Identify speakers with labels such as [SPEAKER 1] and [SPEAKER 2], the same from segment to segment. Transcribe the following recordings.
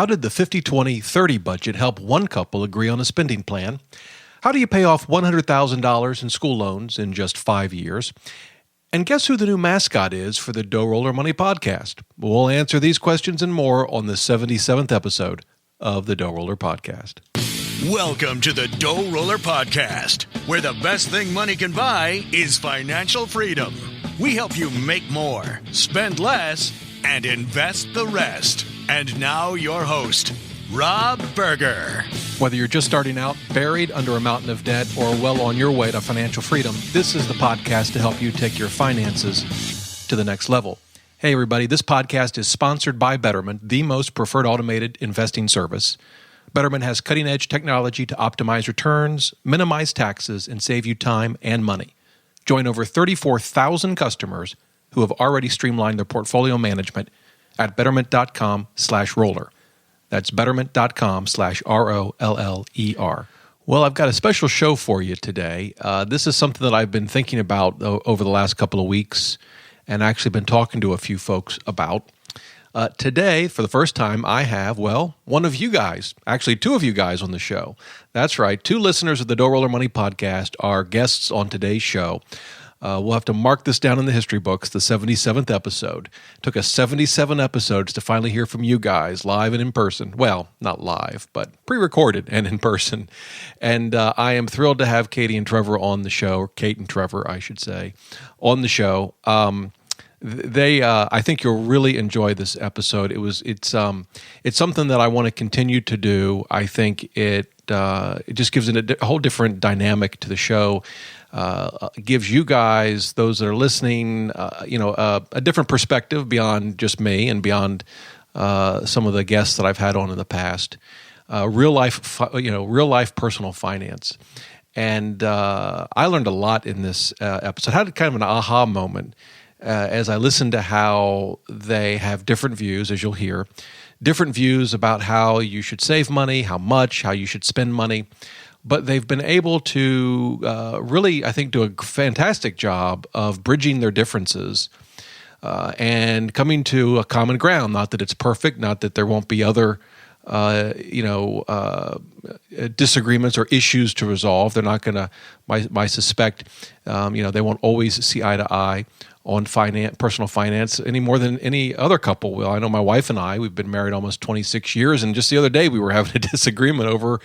[SPEAKER 1] How did the 50-20-30 budget help one couple agree on a spending plan? How do you pay off $100,000 in school loans in just 5 years? And guess who the new mascot is for the DoughRoller Money Podcast? We'll answer these questions and more on the 77th episode of the DoughRoller Podcast.
[SPEAKER 2] Welcome to the DoughRoller Podcast, where the best thing money can buy is financial freedom. We help you make more, spend less, and invest the rest. And now your host, Rob Berger.
[SPEAKER 1] Whether you're just starting out, buried under a mountain of debt, or well on your way to financial freedom, this is the podcast to help you take your finances to the next level. Hey, everybody, this podcast is sponsored by Betterment, the most preferred automated investing service. Betterment has cutting-edge technology to optimize returns, minimize taxes, and save you time and money. Join over 34,000 customers who have already streamlined their portfolio management at betterment.com/roller. That's betterment.com/ROLLER. Well, I've got a special show for you today. This is something that I've been thinking about over the last couple of weeks and actually been talking to a few folks about. Today, for the first time, I have, one of you guys, actually two of you guys on the show. That's right, two listeners of the DoughRoller Money Podcast are guests on today's show. We'll have to mark this down in the history books, the 77th episode. It took us 77 episodes to finally hear from you guys, live and in person. Well, not live, but pre-recorded and in person. And I am thrilled to have Katie and Trevor on the show, or Kate and Trevor, I should say, on the show. I think you'll really enjoy this episode. It's something that I want to continue to do. I think it just gives it a whole different dynamic to the show. Gives you guys, those that are listening, a different perspective beyond just me and beyond some of the guests that I've had on in the past. Real life personal finance, and I learned a lot in this episode. I had kind of an aha moment as I listened to how they have different views, as you'll hear, different views about how you should save money, how much, how you should spend money. But they've been able to really, I think, do a fantastic job of bridging their differences and coming to a common ground. Not that it's perfect, not that there won't be other, disagreements or issues to resolve. They're not going to, I suspect, they won't always see eye to eye on personal finance any more than any other couple will. I know my wife and I, we've been married almost 26 years, and just the other day we were having a disagreement over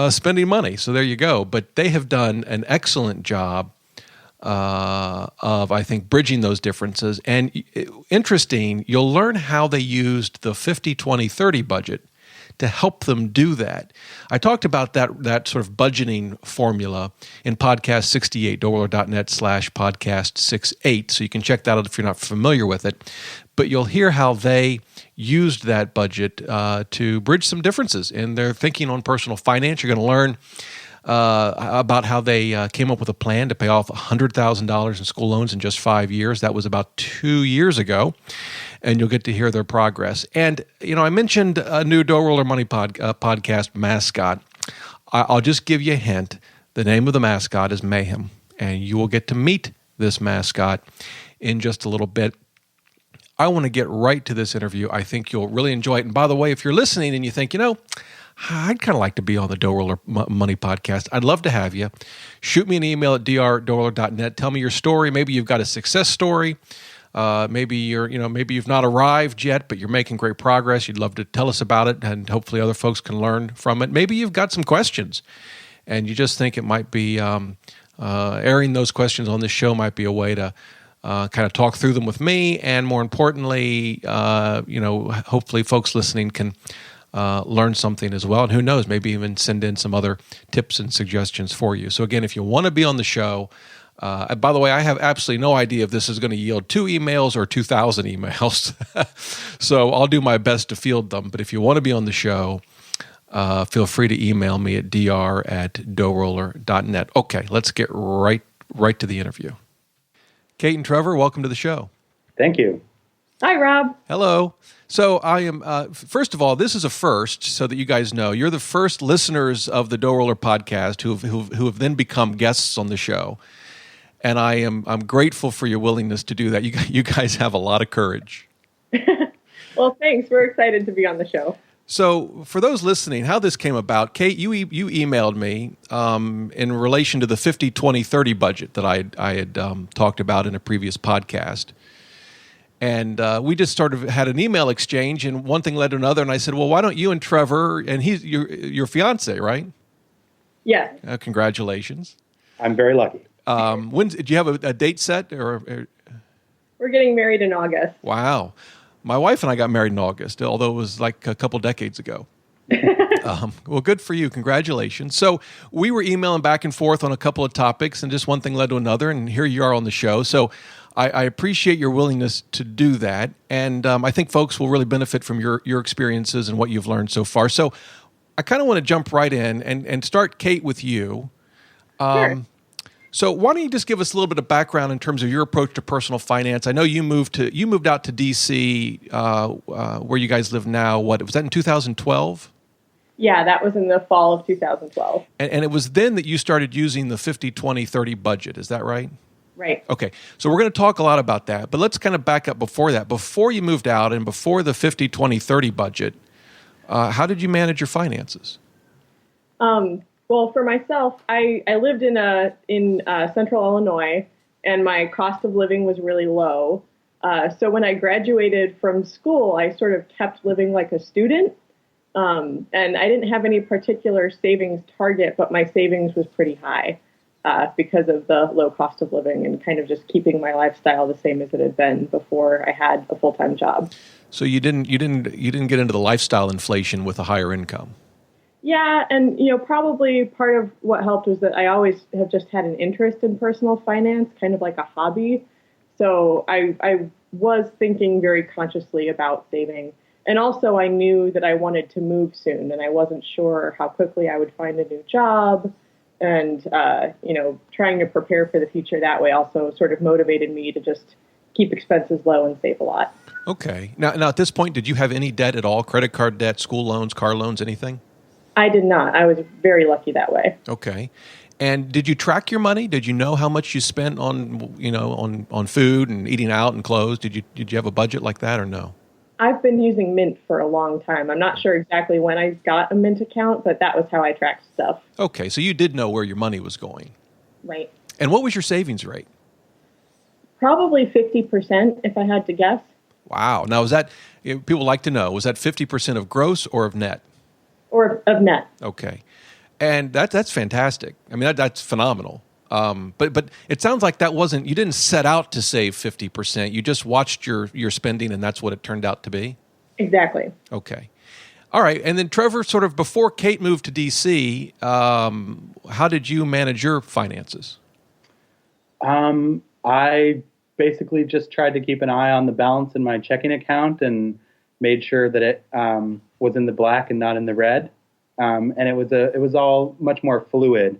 [SPEAKER 1] spending money. So there you go. But they have done an excellent job of, I think, bridging those differences. And interesting, you'll learn how they used the 50-20-30 budget to help them do that. I talked about that sort of budgeting formula in podcast 68, DoughRoller.net/podcast 68. So you can check that out if you're not familiar with it. But you'll hear how they used that budget to bridge some differences in their thinking on personal finance. You're going to learn about how they came up with a plan to pay off $100,000 in school loans in just 5 years. That was about 2 years ago. And you'll get to hear their progress. And, I mentioned a new DoughRoller Money podcast mascot. I'll just give you a hint. The name of the mascot is Mayhem. And you will get to meet this mascot in just a little bit. I want to get right to this interview. I think you'll really enjoy it. And by the way, if you're listening and you think, I'd kind of like to be on the DoughRoller Money Podcast, I'd love to have you. Shoot me an email at dr@doughroller.net. Tell me your story. Maybe you've got a success story. Maybe you've not arrived yet, but you're making great progress. You'd love to tell us about it, and hopefully other folks can learn from it. Maybe you've got some questions, and you just think it might be airing those questions on this show might be a way to kind of talk through them with me, and more importantly, hopefully folks listening can learn something as well. And who knows, maybe even send in some other tips and suggestions for you. So again, if you want to be on the show, by the way, I have absolutely no idea if this is going to yield 2 emails or 2,000 emails. So I'll do my best to field them. But if you want to be on the show, feel free to email me at dr@doughroller.net. Okay, let's get right to the interview. Kate and Trevor, welcome to the show.
[SPEAKER 3] Thank you.
[SPEAKER 4] Hi, Rob.
[SPEAKER 1] Hello. So I am, first of all, this is a first, so that you guys know. You're the first listeners of the DoughRoller podcast who have then become guests on the show. And I'm grateful for your willingness to do that. You guys have a lot of courage.
[SPEAKER 4] Well, thanks. We're excited to be on the show.
[SPEAKER 1] So, for those listening, how this came about, Kate, you emailed me in relation to the 50-20-30 budget that I had talked about in a previous podcast. And we just sort of had an email exchange, and one thing led to another. And I said, well, why don't you and Trevor, and he's your fiance, right?
[SPEAKER 3] Yes.
[SPEAKER 1] Congratulations.
[SPEAKER 4] I'm very lucky.
[SPEAKER 1] Do you have a date set? Or
[SPEAKER 3] We're getting married in August.
[SPEAKER 1] Wow. My wife and I got married in August, although it was like a couple decades ago. Well, good for you. Congratulations. So we were emailing back and forth on a couple of topics, and just one thing led to another, and here you are on the show. So I appreciate your willingness to do that, and I think folks will really benefit from your experiences and what you've learned so far. So I kind of want to jump right in and start, Kate, with you.
[SPEAKER 3] Sure.
[SPEAKER 1] So why don't you just give us a little bit of background in terms of your approach to personal finance? I know you moved out to D.C., where you guys live now. What was that in 2012?
[SPEAKER 3] Yeah, that was in the fall of 2012.
[SPEAKER 1] And it was then that you started using the 50-20-30 budget. Is that right?
[SPEAKER 3] Right.
[SPEAKER 1] Okay. So we're going to talk a lot about that, but let's kind of back up before that. Before you moved out and before the 50-20-30 budget, how did you manage your finances?
[SPEAKER 3] Well, for myself, I lived in Central Illinois, and my cost of living was really low. So when I graduated from school, I sort of kept living like a student, and I didn't have any particular savings target, but my savings was pretty high because of the low cost of living and kind of just keeping my lifestyle the same as it had been before I had a full-time job.
[SPEAKER 1] So you didn't get into the lifestyle inflation with a higher income.
[SPEAKER 3] Yeah, and probably part of what helped was that I always have just had an interest in personal finance, kind of like a hobby. So I was thinking very consciously about saving. And also I knew that I wanted to move soon, and I wasn't sure how quickly I would find a new job. And, trying to prepare for the future that way also sort of motivated me to just keep expenses low and save a lot.
[SPEAKER 1] Okay. Now at this point, did you have any debt at all? Credit card debt, school loans, car loans, anything?
[SPEAKER 3] I did not. I was very lucky that way.
[SPEAKER 1] Okay. And did you track your money? Did you know how much you spent on food and eating out and clothes? Did you have a budget like that or no?
[SPEAKER 3] I've been using Mint for a long time. I'm not sure exactly when I got a Mint account, but that was how I tracked stuff. Okay, so you did know where your money was going. Right.
[SPEAKER 1] And what was your savings rate?
[SPEAKER 3] Probably 50%, if I had to guess.
[SPEAKER 1] Wow. Now, people like to know, was that 50% of gross or of net?
[SPEAKER 3] Or of net.
[SPEAKER 1] Okay. And that's fantastic. I mean, that's phenomenal. But it sounds like you didn't set out to save 50%. You just watched your spending, and that's what it turned out to be?
[SPEAKER 3] Exactly.
[SPEAKER 1] Okay. All right. And then, Trevor, sort of before Kate moved to D.C., how did you manage your finances?
[SPEAKER 4] I basically just tried to keep an eye on the balance in my checking account and made sure that it was in the black and not in the red. And it was all much more fluid.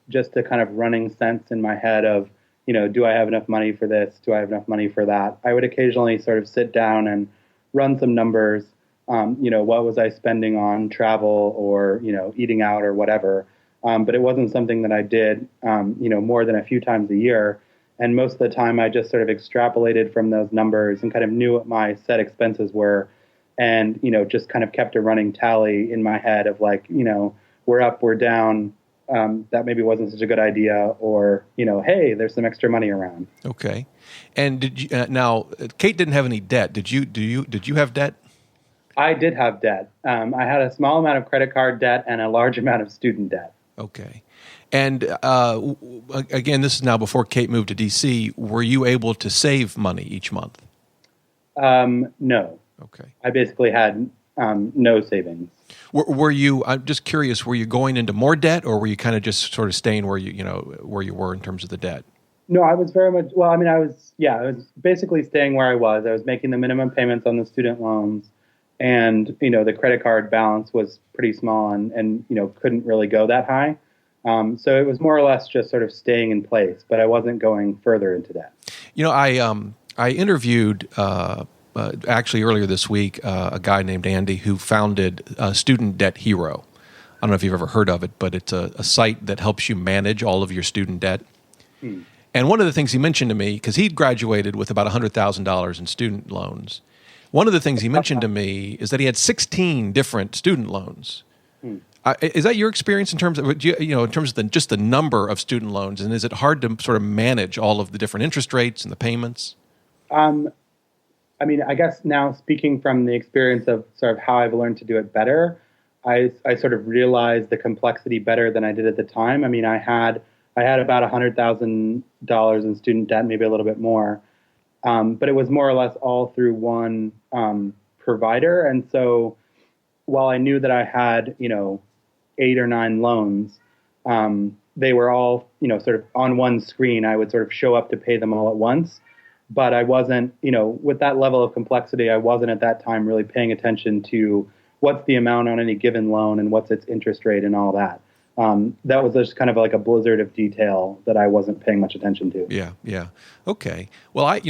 [SPEAKER 4] Just a kind of running sense in my head of, do I have enough money for this? Do I have enough money for that? I would occasionally sort of sit down and run some numbers. What was I spending on travel or, eating out or whatever. But it wasn't something that I did, more than a few times a year. And most of the time I just sort of extrapolated from those numbers and kind of knew what my set expenses were. And, just kind of kept a running tally in my head of like, we're up, we're down. That maybe wasn't such a good idea, or hey, there's some extra money around.
[SPEAKER 1] Okay, and did you now? Kate didn't have any debt. Did you have debt?
[SPEAKER 4] I did have debt. I had a small amount of credit card debt and a large amount of student debt.
[SPEAKER 1] Okay, and again, this is now before Kate moved to D.C. Were you able to save money each month?
[SPEAKER 4] No.
[SPEAKER 1] Okay,
[SPEAKER 4] I basically had no savings.
[SPEAKER 1] Were you? I'm just curious. Were you going into more debt, or were you kind of just sort of staying where you were in terms of the debt?
[SPEAKER 4] No, I was very much. Well, I mean, I was basically staying where I was. I was making the minimum payments on the student loans, and the credit card balance was pretty small, and couldn't really go that high. So it was more or less just sort of staying in place, but I wasn't going further into debt.
[SPEAKER 1] I interviewed. Actually, earlier this week, a guy named Andy who founded Student Debt Hero. I don't know if you've ever heard of it, but it's a site that helps you manage all of your student debt. And one of the things he mentioned to me, because he'd graduated with about $100,000 in student loans, One of the things he mentioned to me is that he had 16 different student loans. Is that your experience in terms of in terms of just the number of student loans, and is it hard to sort of manage all of the different interest rates and the payments?
[SPEAKER 4] I mean, I guess now speaking from the experience of sort of how I've learned to do it better, I sort of realized the complexity better than I did at the time. I mean, I had about $100,000 in student debt, maybe a little bit more, but it was more or less all through one provider. And so, while I knew that I had 8 or 9 loans, they were all sort of on one screen. I would sort of show up to pay them all at once. But I wasn't, with that level of complexity, I wasn't at that time really paying attention to what's the amount on any given loan and what's its interest rate and all that. That was just kind of like a blizzard of detail that I wasn't paying much attention to.
[SPEAKER 1] Yeah. Okay. Well, I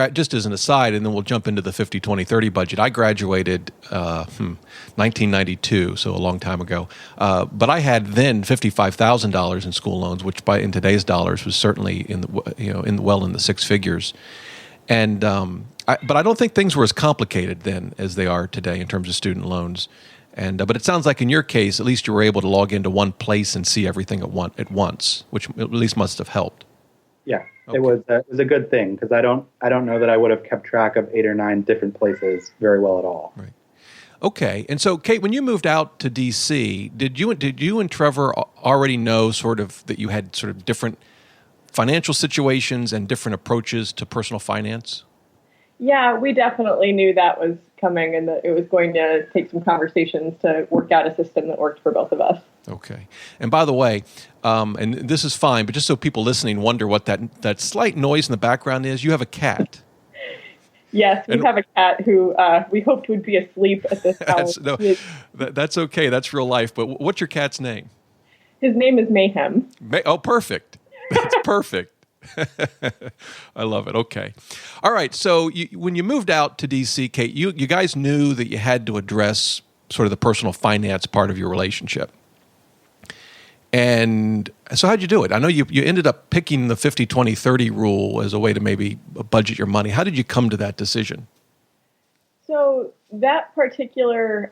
[SPEAKER 1] just as an aside, and then we'll jump into the 50-20-30 budget. I graduated 1992, so a long time ago. But I had then $55,000 in school loans, which in today's dollars was certainly in the six figures. And but I don't think things were as complicated then as they are today in terms of student loans. And but it sounds like in your case, at least you were able to log into one place and see everything at once, which at least must have helped.
[SPEAKER 4] Yeah, okay. It was a good thing because I don't know that I would have kept track of 8 or 9 different places very well at all.
[SPEAKER 1] Right. Okay. And so, Kate, when you moved out to D.C., did you and Trevor already know sort of that you had sort of different financial situations and different approaches to personal finance?
[SPEAKER 3] Yeah, we definitely knew that was coming and that it was going to take some conversations to work out a system that worked for both of us. Okay.
[SPEAKER 1] And by the way, and this is fine, but just so people listening wonder what that slight noise in the background is, you have a cat.
[SPEAKER 3] Yes, we have a cat who we hoped would be asleep at this hour.
[SPEAKER 1] That's okay. That's real life. But what's your cat's name?
[SPEAKER 3] His name is Mayhem.
[SPEAKER 1] Oh, perfect. That's perfect. I love it. Okay. All right. So when you moved out to D.C., Kate, you guys knew that you had to address sort of the personal finance part of your relationship. And so how'd you do it? I know you ended up picking the 50-20-30 rule as a way to maybe budget your money. How did you come to that decision?
[SPEAKER 3] So that particular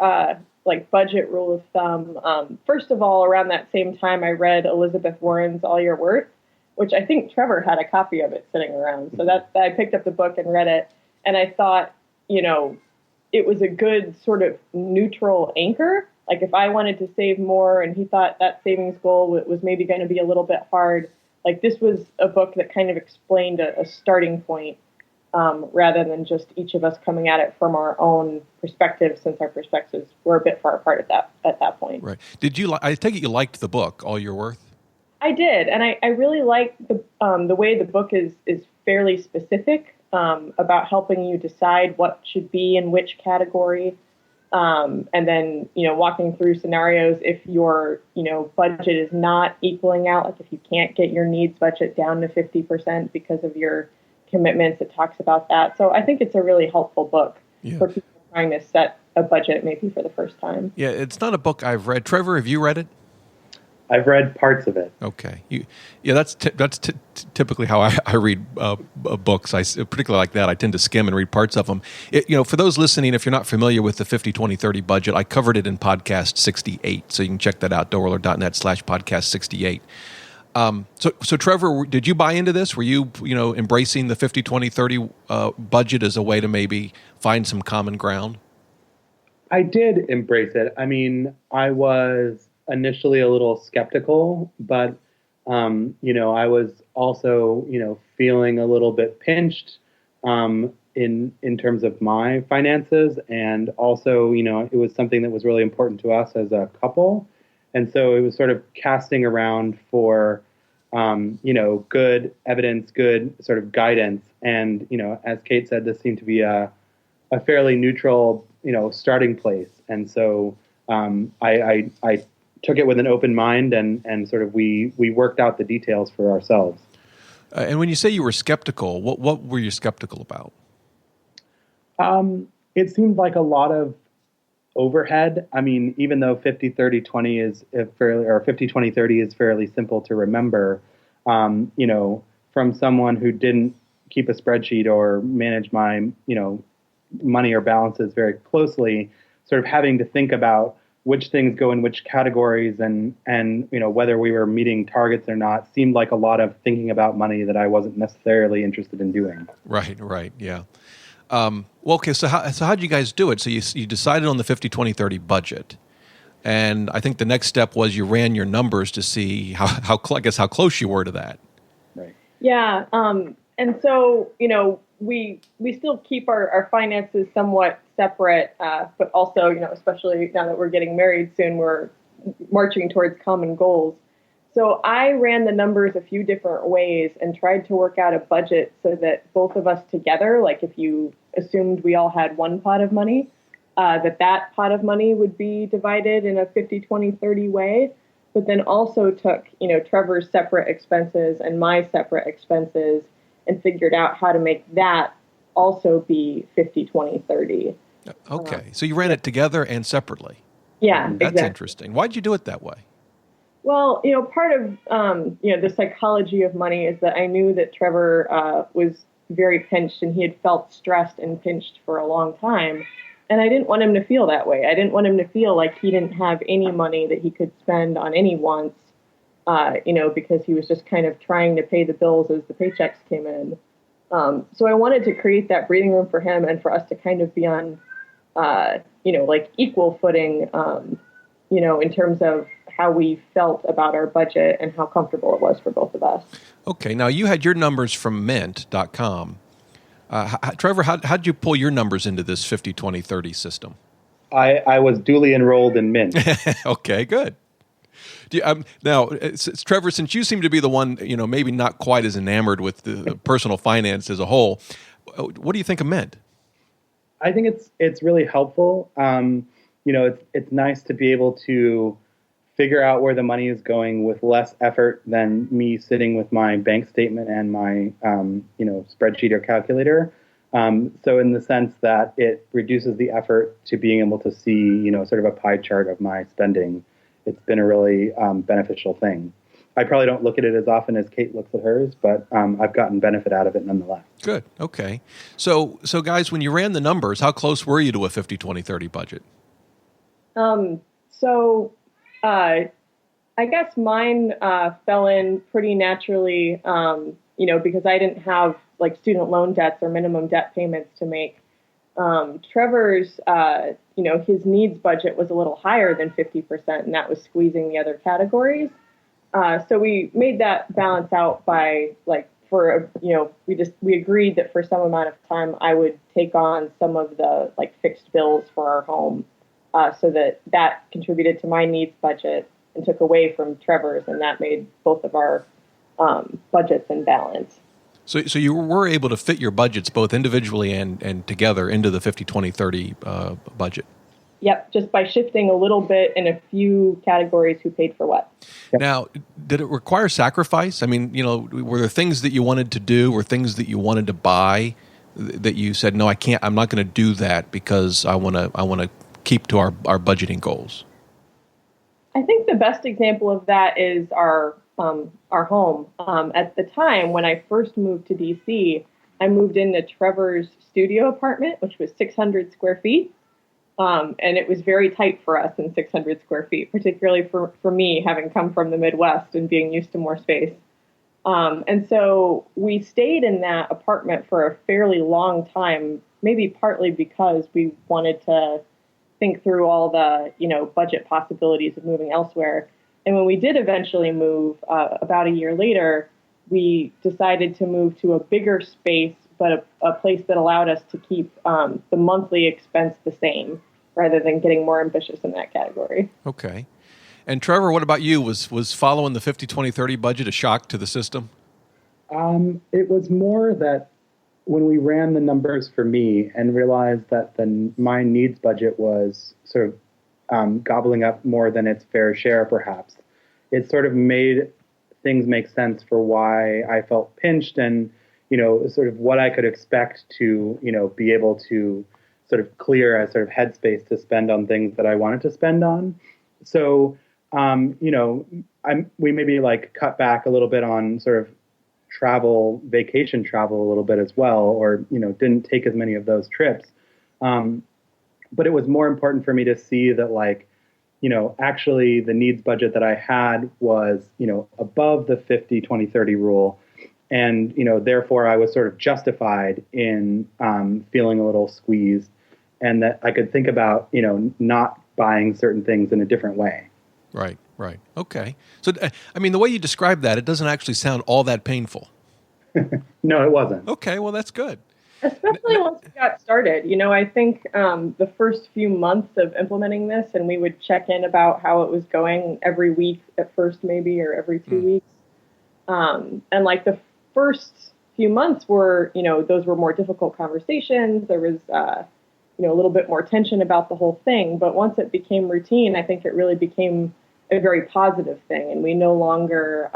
[SPEAKER 3] budget rule of thumb, first of all, around that same time, I read Elizabeth Warren's All Your Worth, which I think Trevor had a copy of it sitting around. So that I picked up the book and read it. And I thought, it was a good sort of neutral anchor. Like if I wanted to save more and he thought that savings goal was maybe going to be a little bit hard, like this was a book that kind of explained a starting point rather than just each of us coming at it from our own perspective, since our perspectives were a bit far apart at that point.
[SPEAKER 1] Right. I take it you liked the book, All Your Worth?
[SPEAKER 3] I did, and I really like the way the book is fairly specific about helping you decide what should be in which category, and then walking through scenarios if your budget is not equaling out, like if you can't get your needs budget down to 50% because of your commitments. It talks about that, so I think it's a really helpful book for people trying to set a budget maybe for the first time.
[SPEAKER 1] Yeah, it's not a book I've read. Trevor, have you read it?
[SPEAKER 4] I've read parts of it.
[SPEAKER 1] Okay. That's typically how I read books. I particularly like that. I tend to skim and read parts of them. For those listening, if you're not familiar with the 50-20-30 budget, I covered it in podcast 68. So you can check that out, DoughRoller.net/podcast 68. So Trevor, did you buy into this? Were you embracing the 50-20-30 budget as a way to maybe find some common ground?
[SPEAKER 4] I did embrace it. I mean, I was initially a little skeptical, but I was also feeling a little bit pinched in terms of my finances, and also it was something that was really important to us as a couple, and so it was sort of casting around for good evidence, good sort of guidance, and as Kate said, this seemed to be a fairly neutral starting place, and so I took it with an open mind, and sort of we worked out the details for ourselves.
[SPEAKER 1] And when you say you were skeptical, what were you skeptical about?
[SPEAKER 4] It seemed like a lot of overhead. I mean, even though 50-30-20 is fairly, or 50-20-30 is fairly simple to remember, from someone who didn't keep a spreadsheet or manage my money or balances very closely, sort of having to think about which things go in which categories and whether we were meeting targets or not seemed like a lot of thinking about money that I wasn't necessarily interested in doing.
[SPEAKER 1] Right, yeah. Well, okay, so how did you guys do it? So you decided on the 50-20-30 budget. And I think the next step was you ran your numbers to see how close you were to that.
[SPEAKER 4] Right.
[SPEAKER 3] Yeah. And so, we still keep our finances somewhat separate, but also, especially now that we're getting married soon, we're marching towards common goals. So I ran the numbers a few different ways and tried to work out a budget so that both of us together, like if you assumed we all had one pot of money, that pot of money would be divided in a 50-20-30 way, but then also took, Trevor's separate expenses and my separate expenses and figured out how to make that also be 50-20-30.
[SPEAKER 1] Okay. So you ran it together and separately.
[SPEAKER 3] Yeah,
[SPEAKER 1] That's
[SPEAKER 3] exactly.
[SPEAKER 1] interesting. Why'd you do it that way?
[SPEAKER 3] Well, part of, the psychology of money is that I knew that Trevor was very pinched and he had felt stressed and pinched for a long time. And I didn't want him to feel that way. I didn't want him to feel like he didn't have any money that he could spend on any wants, because he was just kind of trying to pay the bills as the paychecks came in. So I wanted to create that breathing room for him and for us to kind of be on, equal footing, in terms of how we felt about our budget and how comfortable it was for both of us.
[SPEAKER 1] Okay. Now, you had your numbers from mint.com. Trevor, how did you pull your numbers into this 50-20-30 system?
[SPEAKER 4] I was duly enrolled in Mint.
[SPEAKER 1] Okay, good. Now, Trevor, since you seem to be the one, maybe not quite as enamored with the personal finance as a whole, what do you think of Mint?
[SPEAKER 4] I think it's really helpful. It's nice to be able to figure out where the money is going with less effort than me sitting with my bank statement and my spreadsheet or calculator. So in the sense that it reduces the effort to being able to see sort of a pie chart of my spending, it's been a really beneficial thing. I probably don't look at it as often as Kate looks at hers, but I've gotten benefit out of it nonetheless. Good.
[SPEAKER 1] Okay. So guys, when you ran the numbers, how close were you to a 50-20-30 budget?
[SPEAKER 3] I guess mine fell in pretty naturally, because I didn't have like student loan debts or minimum debt payments to make. Trevor's, his needs budget was a little higher than 50%, and that was squeezing the other categories. So we made that balance out by we agreed that for some amount of time I would take on some of the fixed bills for our home, so that contributed to my needs budget and took away from Trevor's, and that made both of our budgets in balance.
[SPEAKER 1] So you were able to fit your budgets both individually and together into the 50-20-30 budget.
[SPEAKER 3] Yep, just by shifting a little bit in a few categories who paid for what.
[SPEAKER 4] Yep.
[SPEAKER 1] Now, did it require sacrifice? I mean, were there things that you wanted to do or things that you wanted to buy that you said, no, I can't, I'm not going to do that because I want to keep to our budgeting goals?
[SPEAKER 3] I think the best example of that is our home. At the time when I first moved to DC, I moved into Trevor's studio apartment, which was 600 square feet. And it was very tight for us in 600 square feet, particularly for me, having come from the Midwest and being used to more space. And so we stayed in that apartment for a fairly long time, maybe partly because we wanted to think through all the, budget possibilities of moving elsewhere. And when we did eventually move, about a year later, we decided to move to a bigger space, but a place that allowed us to keep the monthly expense the same, rather than getting more ambitious in that category.
[SPEAKER 1] Okay. And Trevor, what about you? Was following the 50-20-30 budget a shock to the system?
[SPEAKER 4] It was more that when we ran the numbers for me and realized that my needs budget was sort of gobbling up more than its fair share, perhaps, it sort of made things make sense for why I felt pinched and, sort of what I could expect to, be able to sort of clear a sort of headspace to spend on things that I wanted to spend on. So, we maybe cut back a little bit on sort of vacation travel a little bit as well, or, didn't take as many of those trips. But it was more important for me to see that, like, actually the needs budget that I had was, above the 50-20-30 rule. And, therefore I was sort of justified in feeling a little squeezed, and that I could think about, not buying certain things in a different way.
[SPEAKER 1] Right. Okay. So, I mean, the way you describe that, it doesn't actually sound all that painful.
[SPEAKER 4] No, it wasn't.
[SPEAKER 1] Okay, well, that's good.
[SPEAKER 3] Especially once we got started. I think the first few months of implementing this, and we would check in about how it was going every week at first, maybe, or every 2 weeks. And like the first few months were, those were more difficult conversations. There was, a little bit more tension about the whole thing. But once it became routine, I think it really became a very positive thing. And we no longer,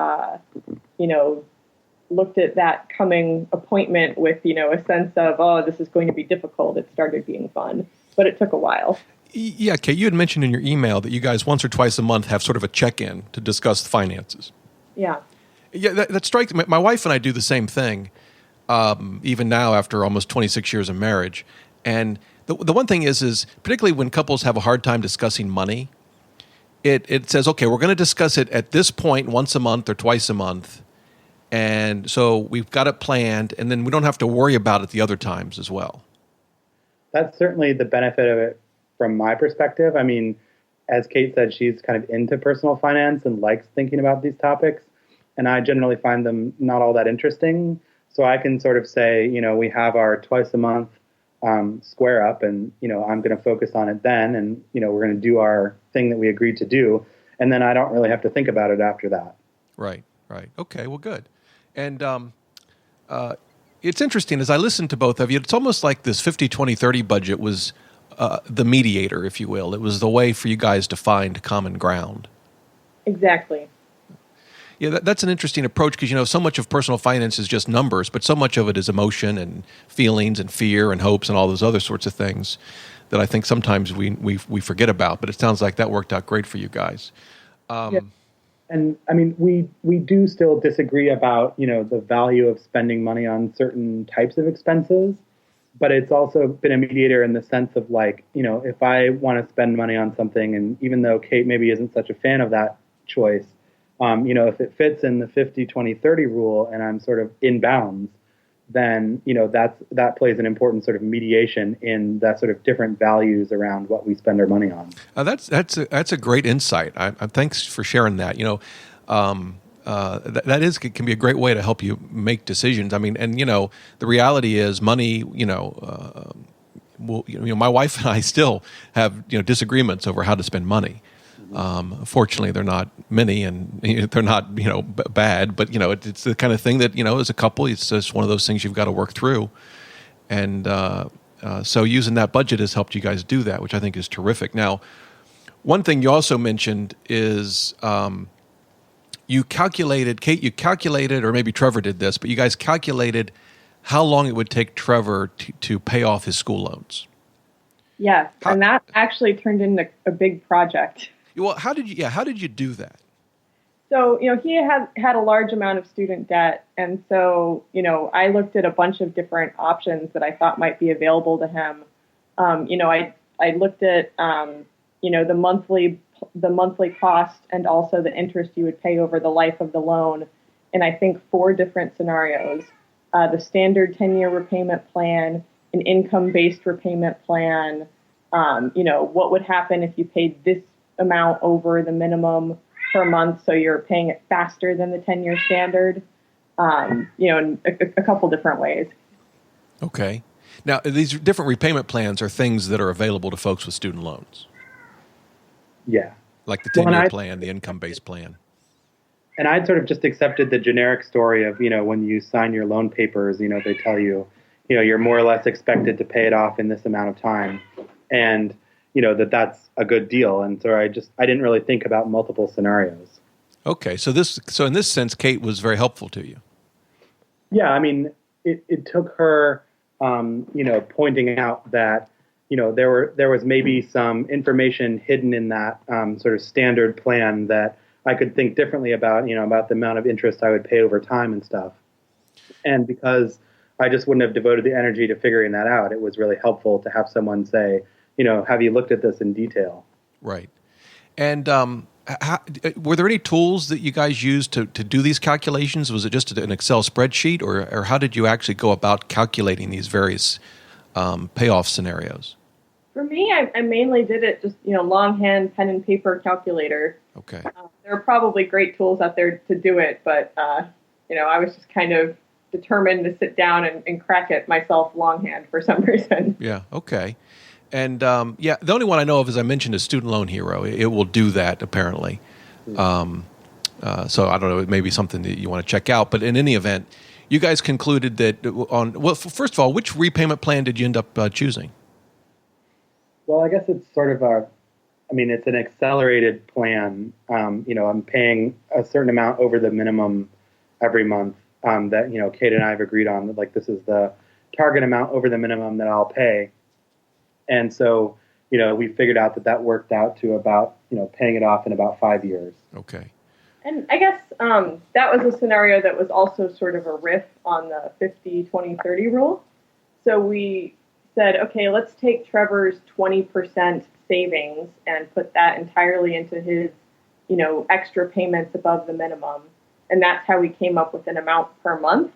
[SPEAKER 3] looked at that coming appointment with, a sense of, oh, this is going to be difficult. It started being fun, but it took a while.
[SPEAKER 1] Yeah, Kate, you had mentioned in your email that you guys once or twice a month have sort of a check-in to discuss the finances.
[SPEAKER 3] Yeah.
[SPEAKER 1] Yeah, that strikes me. My wife and I do the same thing, even now after almost 26 years of marriage. And the one thing is particularly when couples have a hard time discussing money, it says, okay, we're going to discuss it at this point once a month or twice a month. And so we've got it planned, and then we don't have to worry about it the other times as well.
[SPEAKER 4] That's certainly the benefit of it from my perspective. I mean, as Kate said, she's kind of into personal finance and likes thinking about these topics. And I generally find them not all that interesting. So I can sort of say, we have our twice a month square up, and, I'm going to focus on it then. And, we're going to do our thing that we agreed to do. And then I don't really have to think about it after that.
[SPEAKER 1] Right. Okay, well, good. And it's interesting, as I listen to both of you, it's almost like this 50-20-30 budget was the mediator, if you will. It was the way for you guys to find common ground.
[SPEAKER 3] Exactly.
[SPEAKER 1] Yeah, that's an interesting approach because, so much of personal finance is just numbers, but so much of it is emotion and feelings and fear and hopes and all those other sorts of things that I think sometimes we forget about. But it sounds like that worked out great for you guys.
[SPEAKER 4] Yeah. And I mean, we do still disagree about, the value of spending money on certain types of expenses, but it's also been a mediator in the sense of, like, if I want to spend money on something, and even though Kate maybe isn't such a fan of that choice, if it fits in the 50-20-30 rule and I'm sort of in bounds, then, that plays an important sort of mediation in that sort of different values around what we spend our money on.
[SPEAKER 1] That's a great insight. Thanks for sharing that. That can be a great way to help you make decisions. I mean, and the reality is money. My wife and I still have disagreements over how to spend money. Fortunately, they're not many, and they're not bad. But it's the kind of thing that as a couple, it's just one of those things you've got to work through. And so using that budget has helped you guys do that, which I think is terrific. Now, one thing you also mentioned is you calculated, Kate, or maybe Trevor did this, but you guys calculated how long it would take Trevor to pay off his school loans.
[SPEAKER 3] Yes, and that actually turned into a big project.
[SPEAKER 1] Well, how did you do that?
[SPEAKER 3] So, he had a large amount of student debt. And so, I looked at a bunch of different options that I thought might be available to him. I looked at, the monthly cost and also the interest you would pay over the life of the loan. And I think 4 different scenarios, the standard 10-year repayment plan, an income-based repayment plan, what would happen if you paid this amount over the minimum per month, so you're paying it faster than the 10-year standard, in a couple different ways.
[SPEAKER 1] Okay. Now, these different repayment plans are things that are available to folks with student loans.
[SPEAKER 4] Yeah.
[SPEAKER 1] Like the 10-year plan, the income-based plan.
[SPEAKER 4] And I'd sort of just accepted the generic story of, when you sign your loan papers, they tell you, you're more or less expected to pay it off in this amount of time. And that's a good deal. And so I didn't really think about multiple scenarios. Okay.
[SPEAKER 1] So in this sense, Kate was very helpful to you.
[SPEAKER 4] Yeah. I mean, it took her, pointing out that, there was maybe some information hidden in that sort of standard plan that I could think differently about, about the amount of interest I would pay over time and stuff. And because I just wouldn't have devoted the energy to figuring that out. It was really helpful to have someone say, have you looked at this in detail?
[SPEAKER 1] Right. And were there any tools that you guys used to do these calculations? Was it just an Excel spreadsheet, or how did you actually go about calculating these various payoff scenarios?
[SPEAKER 3] For me, I mainly did it just, longhand pen and paper calculator.
[SPEAKER 1] Okay.
[SPEAKER 3] There are probably great tools out there to do it, but, I was just kind of determined to sit down and crack it myself longhand for some reason.
[SPEAKER 1] Yeah, okay. And, the only one I know of, as I mentioned, is Student Loan Hero. It will do that, apparently. So I don't know, it may be something that you want to check out. But in any event, you guys concluded that first of all, which repayment plan did you end up choosing?
[SPEAKER 4] Well, I guess it's sort of it's an accelerated plan. I'm paying a certain amount over the minimum every month that, Kate and I have agreed on. Like, this is the target amount over the minimum that I'll pay. And so, we figured out that worked out to about, paying it off in about 5 years.
[SPEAKER 1] Okay.
[SPEAKER 3] And I guess that was a scenario that was also sort of a riff on the 50-20-30 rule. So we said, okay, let's take Trevor's 20% savings and put that entirely into his, extra payments above the minimum. And that's how we came up with an amount per month.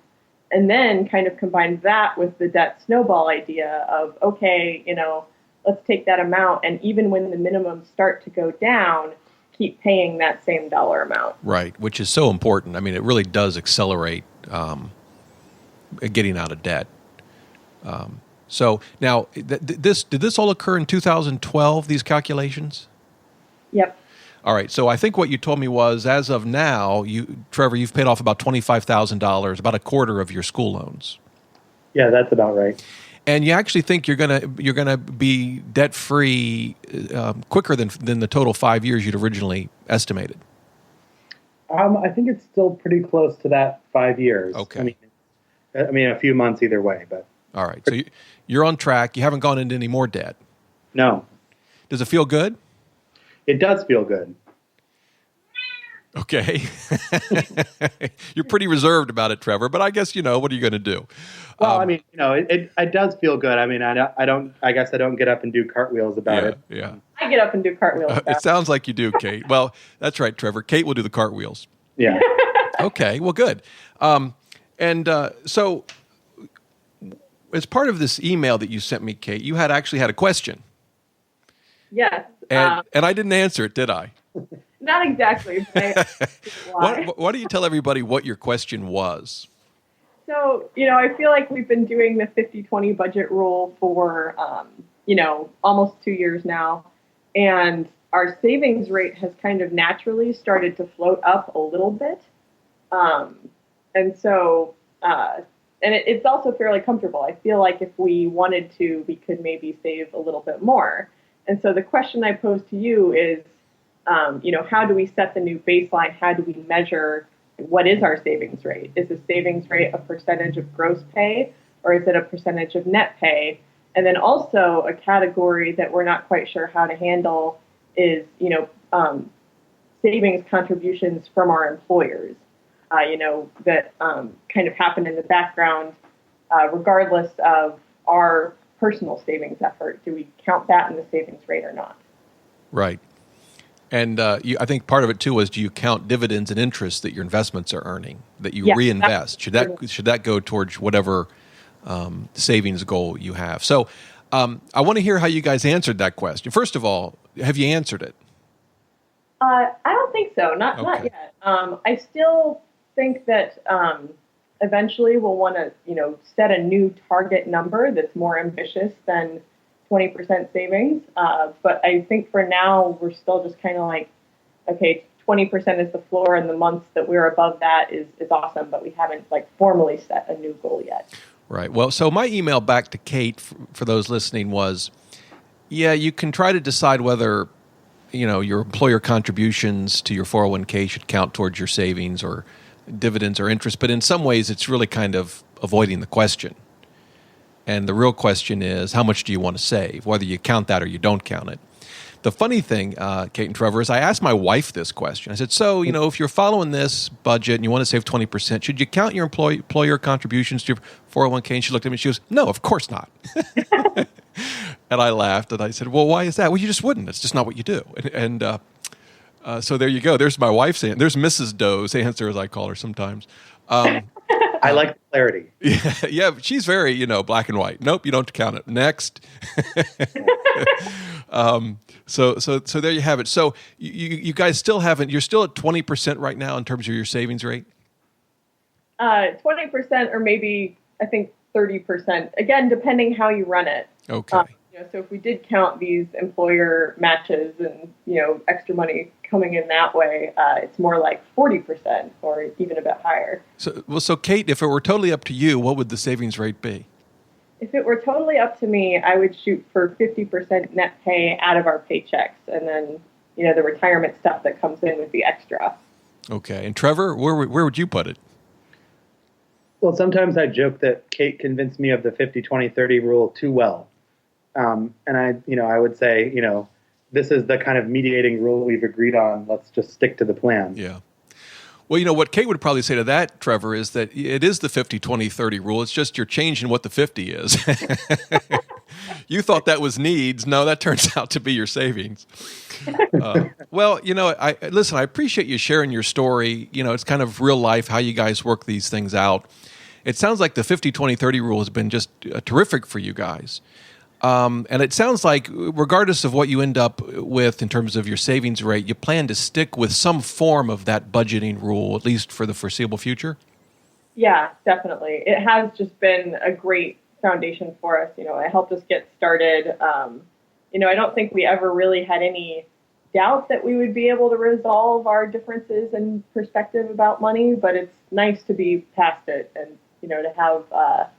[SPEAKER 3] And then kind of combined that with the debt snowball idea of, okay, let's take that amount, and even when the minimums start to go down, keep paying that same dollar amount.
[SPEAKER 1] Right, which is so important. I mean, it really does accelerate getting out of debt. So now, did this all occur in 2012, these calculations?
[SPEAKER 3] Yep.
[SPEAKER 1] All right, so I think what you told me was, as of now, Trevor, you've paid off about $25,000, about a quarter of your school loans.
[SPEAKER 4] Yeah, that's about right.
[SPEAKER 1] And you actually think you're gonna be debt free quicker than the total 5 years you'd originally estimated.
[SPEAKER 4] I think it's still pretty close to that 5 years.
[SPEAKER 1] Okay.
[SPEAKER 4] I mean, a few months either way, but.
[SPEAKER 1] All right, so you're on track. You haven't gone into any more debt.
[SPEAKER 4] No.
[SPEAKER 1] Does it feel good?
[SPEAKER 4] It does feel good.
[SPEAKER 1] Okay. You're pretty reserved about it, Trevor, but I guess, what are you going to do?
[SPEAKER 4] Well, it does feel good. I mean, I guess I don't get up and do cartwheels about it.
[SPEAKER 1] Yeah.
[SPEAKER 3] I get up and do cartwheels.
[SPEAKER 1] It sounds like you do, Kate. Well, that's right, Trevor. Kate will do the cartwheels.
[SPEAKER 4] Yeah.
[SPEAKER 1] Okay, well, good. So as part of this email that you sent me, Kate, you actually had a question.
[SPEAKER 3] Yes.
[SPEAKER 1] And I didn't answer it, did I?
[SPEAKER 3] Not exactly. But
[SPEAKER 1] Why don't you tell everybody what your question was?
[SPEAKER 3] So, I feel like we've been doing the 50-20 budget rule for, almost 2 years now. And our savings rate has kind of naturally started to float up a little bit. And so, it's also fairly comfortable. I feel like if we wanted to, we could maybe save a little bit more. And so the question I pose to you is, how do we set the new baseline? How do we measure what is our savings rate? Is the savings rate a percentage of gross pay, or is it a percentage of net pay? And then also a category that we're not quite sure how to handle is, savings contributions from our employers, that kind of happen in the background, regardless of our personal savings effort. Do we count that in the savings rate or not?
[SPEAKER 1] Right. And I think part of it, too, was, do you count dividends and interest that your investments are earning, that you reinvest? Should that go towards whatever savings goal you have? So I want to hear how you guys answered that question. First of all, have you answered it?
[SPEAKER 3] I don't think so. Not yet. I still think that eventually we'll want to, set a new target number that's more ambitious than 20% savings. But I think for now, we're still just kind of like, okay, 20% is the floor, and the months that we're above that is awesome, but we haven't formally set a new goal yet.
[SPEAKER 1] Right. Well, so my email back to Kate for those listening was, you can try to decide whether, your employer contributions to your 401k should count towards your savings or dividends or interest, but in some ways it's really kind of avoiding the question. And the real question is, how much do you want to save, whether you count that or you don't count it? The funny thing, Kate and Trevor, is I asked my wife this question. I said, so, if you're following this budget and you want to save 20%, should you count your employer contributions to your 401k? And she looked at me and she goes, no, of course not. And I laughed and I said, well, why is that? Well, you just wouldn't. It's just not what you do. So there you go. There's my wife's answer. There's Mrs. Doe's answer, as I call her sometimes.
[SPEAKER 4] I like the clarity.
[SPEAKER 1] Yeah, she's very, black and white. Nope, you don't count it. Next. So there you have it. So you guys still haven't. You're still at 20% right now in terms of your savings rate.
[SPEAKER 3] 20%, or maybe I think 30%. Again, depending how you run it.
[SPEAKER 1] Okay.
[SPEAKER 3] So if we did count these employer matches and extra money coming in that way, it's more like 40% or even a bit higher.
[SPEAKER 1] So Kate, if it were totally up to you, what would the savings rate be?
[SPEAKER 3] If it were totally up to me, I would shoot for 50% net pay out of our paychecks, and then the retirement stuff that comes in with the extra.
[SPEAKER 1] Okay. And Trevor, where would you put it?
[SPEAKER 4] Well, sometimes I joke that Kate convinced me of the 50-20-30 rule too well. And I would say, this is the kind of mediating rule we've agreed on. Let's just stick to the plan.
[SPEAKER 1] Yeah. Well, what Kate would probably say to that, Trevor, is that it is the 50-20-30 rule. It's just you're changing what the 50 is. You thought that was needs. No, that turns out to be your savings. Well, I appreciate you sharing your story. It's kind of real life, how you guys work these things out. It sounds like the 50-20-30 rule has been just terrific for you guys. And it sounds like regardless of what you end up with in terms of your savings rate, you plan to stick with some form of that budgeting rule, at least for the foreseeable future?
[SPEAKER 3] Yeah, definitely. It has just been a great foundation for us. It helped us get started. I don't think we ever really had any doubt that we would be able to resolve our differences in perspective about money, but it's nice to be past it and, to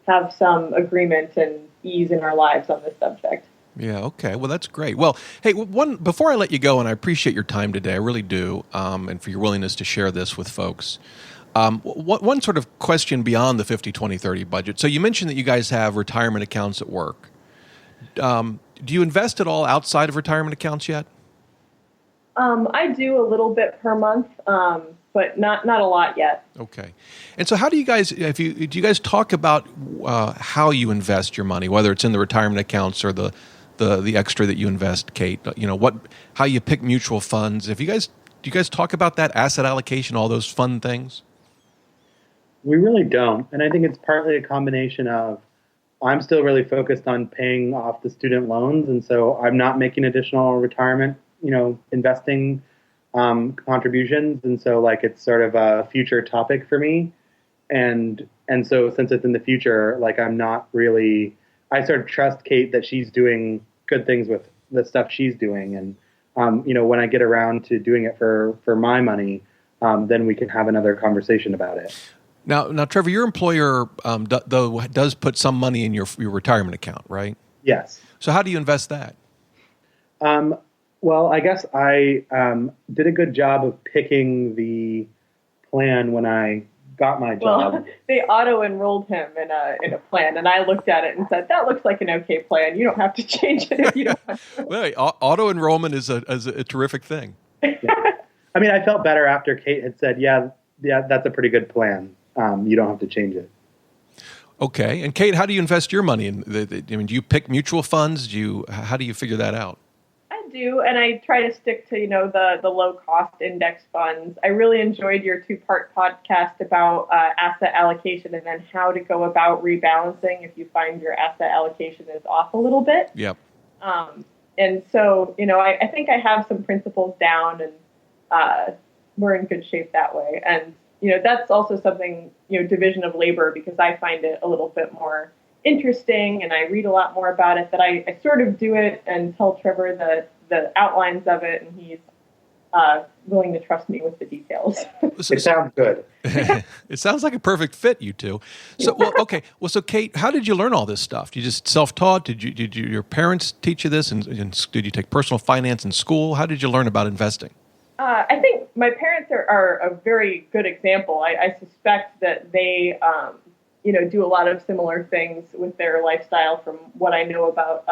[SPEAKER 3] have some agreement and ease in our lives on this subject.
[SPEAKER 1] Yeah, okay. Well, that's great. Well, hey, before I let you go, and I appreciate your time today, I really do, and for your willingness to share this with folks. One sort of question beyond the 50-20-30 budget. So you mentioned that you guys have retirement accounts at work. Do you invest at all outside of retirement accounts yet?
[SPEAKER 3] I do a little bit per month, but not a lot yet.
[SPEAKER 1] Okay. And so how do you guys, do you guys talk about how you invest your money, whether it's in the retirement accounts or the extra that you invest, Kate? How you pick mutual funds? Do you guys talk about that, asset allocation, all those fun things?
[SPEAKER 4] We really don't. And I think it's partly a combination of I'm still really focused on paying off the student loans. And so I'm not making additional retirement, investing contributions. And so it's sort of a future topic for me. And so since it's in the future, I'm not really, I sort of trust Kate that she's doing good things with the stuff she's doing. And, when I get around to doing it for my money, then we can have another conversation about it.
[SPEAKER 1] Now, Trevor, your employer does put some money in your retirement account, right?
[SPEAKER 4] Yes.
[SPEAKER 1] So how do you invest that?
[SPEAKER 4] Well, I guess I did a good job of picking the plan when I got my job.
[SPEAKER 3] Well, they auto-enrolled him in a plan, and I looked at it and said, that looks like an okay plan. You don't have to change it if you don't want to.
[SPEAKER 1] Well, auto-enrollment is a terrific thing.
[SPEAKER 4] Yeah. I mean, I felt better after Kate had said, yeah, that's a pretty good plan. You don't have to change it.
[SPEAKER 1] Okay. And Kate, how do you invest your money? Do you pick mutual funds? How do you figure that out?
[SPEAKER 3] I do, and I try to stick to, the low-cost index funds. I really enjoyed your 2-part podcast about asset allocation and then how to go about rebalancing if you find your asset allocation is off a little bit.
[SPEAKER 1] Yep.
[SPEAKER 3] And so, I think I have some principles down, and we're in good shape that way. And that's also something, division of labor, because I find it a little bit more interesting and I read a lot more about it, that I sort of do it and tell Trevor the outlines of it, and he's willing to trust me with the details.
[SPEAKER 4] It sounds good.
[SPEAKER 1] It sounds like a perfect fit, you two. So, okay. Well, so Kate, how did you learn all this stuff? Did you just self-taught? Did your parents teach you this? And did you take personal finance in school? How did you learn about investing?
[SPEAKER 3] I think my parents are a very good example. I suspect that they, do a lot of similar things with their lifestyle from what I know about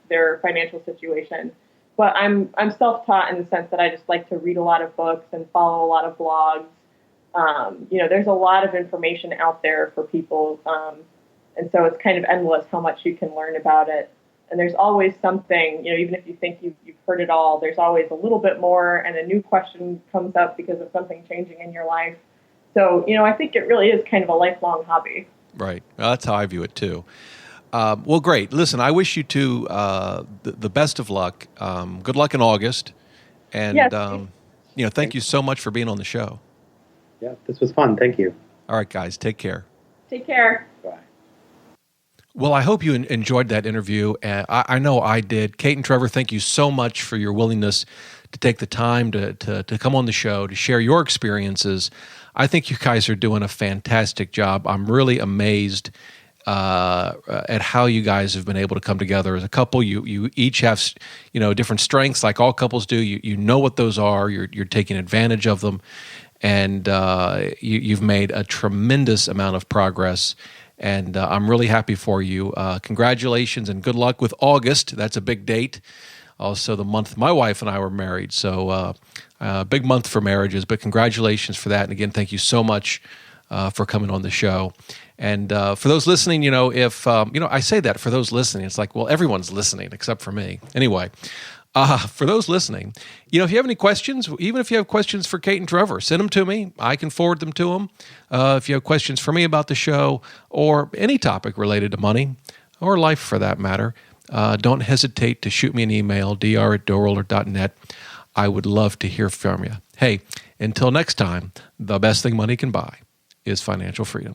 [SPEAKER 3] their financial situation. but I'm self-taught in the sense that I just like to read a lot of books and follow a lot of blogs. There's a lot of information out there for people, and so it's kind of endless how much you can learn about it. And there's always something, even if you think you've heard it all, there's always a little bit more, and a new question comes up because of something changing in your life. So, I think it really is kind of a lifelong hobby.
[SPEAKER 1] Right. Well, that's how I view it too. Well, great. Listen, I wish you two the best of luck. Good luck in August. And,
[SPEAKER 3] yes.
[SPEAKER 1] Thank you so much for being on the show.
[SPEAKER 4] Yeah, this was fun. Thank you.
[SPEAKER 1] All right, guys, take care.
[SPEAKER 3] Take care.
[SPEAKER 4] Bye.
[SPEAKER 1] Well, I hope you enjoyed that interview. I know I did. Kate and Trevor, thank you so much for your willingness to take the time to come on the show, to share your experiences. I think you guys are doing a fantastic job. I'm really amazed at how you guys have been able to come together as a couple. You each have different strengths, like all couples do. You know what those are. You're taking advantage of them, and you've made a tremendous amount of progress. And I'm really happy for you. Congratulations and good luck with August. That's a big date. Also, the month my wife and I were married. So, big month for marriages. But congratulations for that. And again, thank you so much for coming on the show. And for those listening, if I say that for those listening, it's like, well, everyone's listening except for me. Anyway. For those listening, if you have any questions, even if you have questions for Kate and Trevor, send them to me. I can forward them to them. If you have questions for me about the show or any topic related to money or life for that matter, don't hesitate to shoot me an email, dr@DoughRoller.net. I would love to hear from you. Hey, until next time, the best thing money can buy is financial freedom.